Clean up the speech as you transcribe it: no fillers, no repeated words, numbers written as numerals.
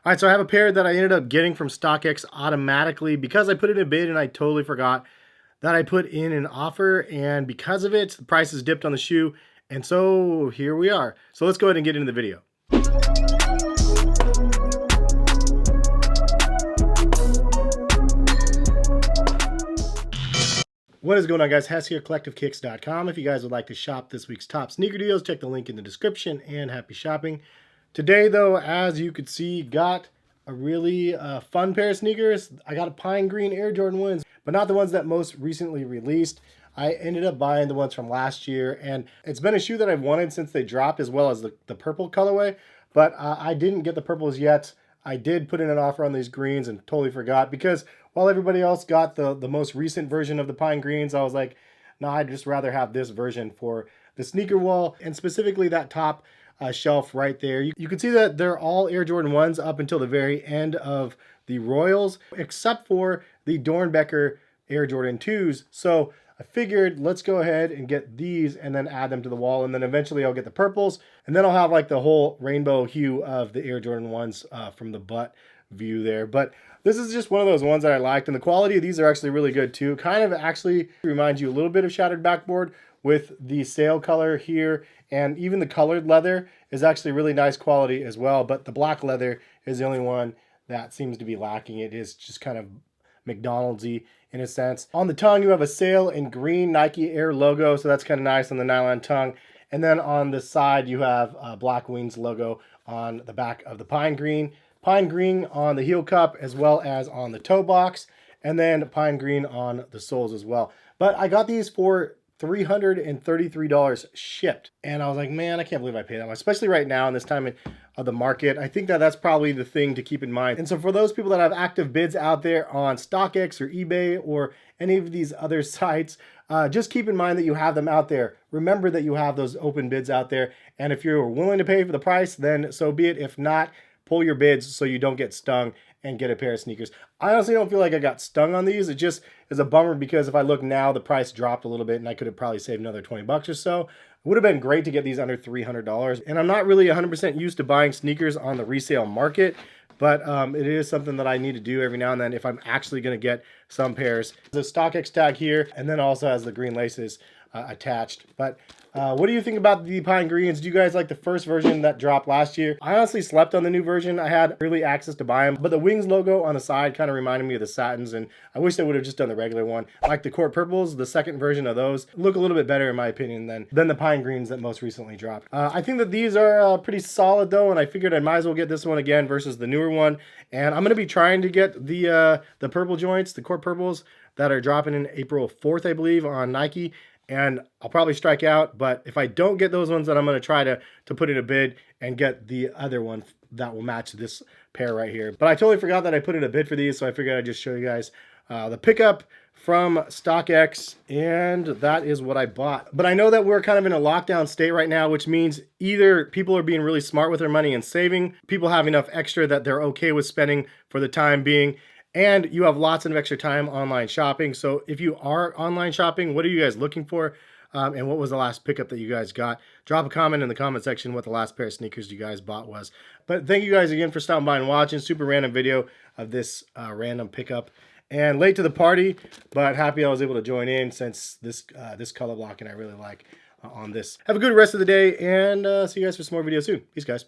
All right, so I have a pair that I ended up getting from StockX automatically because I put in a bid and I totally forgot that I put in an offer, and because of it, the price has dipped on the shoe, and so here we are. So let's go ahead and get into the video. What is going on, guys? Hess here, CollectiveKicks.com. If you guys would like to shop this week's top sneaker deals, check the link in the description, and happy shopping. Today, though, as you could see, got a really fun pair of sneakers. I got a pine green Air Jordan 1s, but not the ones that most recently released. I ended up buying the ones from last year, and it's been a shoe that I've wanted since they dropped, as well as the purple colorway, but I didn't get the purples yet. I did put in an offer on these greens and totally forgot, because while everybody else got the most recent version of the pine greens, I was like, no, I'd just rather have this version for the sneaker wall, and specifically that top shelf right there. You can see that they're all Air Jordan 1s up until the very end of the Royals, except for the Dornbecker Air Jordan 2s. So I figured, let's go ahead and get these and then add them to the wall, and then eventually I'll get the purples, and then I'll have like the whole rainbow hue of the Air Jordan 1s from the butt view there. But this is just one of those ones that I liked, and the quality of these are actually really good too. Kind of actually reminds you a little bit of Shattered Backboard with the sail color here, and even the colored leather is actually really nice quality as well, but the black leather is the only one that seems to be lacking. It is just kind of McDonald's-y in a sense. On the tongue, you have a sail and green Nike Air logo, so that's kind of nice on the nylon tongue. And then on the side, you have a Black Wings logo on the back of the pine green. Pine green on the heel cup as well as on the toe box, and then pine green on the soles as well. But I got these for $333 shipped, and I was like, man, I can't believe I paid that much, especially right now in this time of the market. I think that that's probably the thing to keep in mind. And so for those people that have active bids out there on StockX or eBay or any of these other sites, just keep in mind that you have them out there. Remember that you have those open bids out there, and if you're willing to pay for the price, then so be it. If not, pull your bids so you don't get stung and get a pair of sneakers. I honestly don't feel like I got stung on these. It just is a bummer, because if I look now, the price dropped a little bit and I could have probably saved another 20 bucks or so. It would have been great to get these under $300. And I'm not really 100% used to buying sneakers on the resale market, but it is something that I need to do every now and then if I'm actually going to get some pairs. The StockX tag here, and then also has the green laces attached. But what do you think about the pine greens? Do you guys like the first version that dropped last year? I honestly slept on the new version. I had early access to buy them, but the Wings logo on the side kind of reminded me of the Satins, and I wish they would have just done the regular one. Like the Court Purples, the second version of those look a little bit better in my opinion than the pine greens that most recently dropped. I think that these are pretty solid though, and I figured I might as well get this one again versus the newer one. And I'm going to be trying to get the purple joints, the Court Purples, that are dropping in April 4th, I believe, on Nike. And I'll probably strike out, but if I don't get those ones, then I'm going to try to put in a bid and get the other one that will match this pair right here. But I totally forgot that I put in a bid for these, so I figured I'd just show you guys the pickup from StockX, and that is what I bought. But I know that we're kind of in a lockdown state right now, which means either people are being really smart with their money and saving, people have enough extra that they're okay with spending for the time being, and you have lots of extra time online shopping. So if you are online shopping, what are you guys looking for? And what was the last pickup that you guys got? Drop a comment in the comment section what the last pair of sneakers you guys bought was. But thank you guys again for stopping by and watching. Super random video of this random pickup. And late to the party, but happy I was able to join in since this color blocking I really like on this. Have a good rest of the day, and see you guys for some more videos soon. Peace, guys.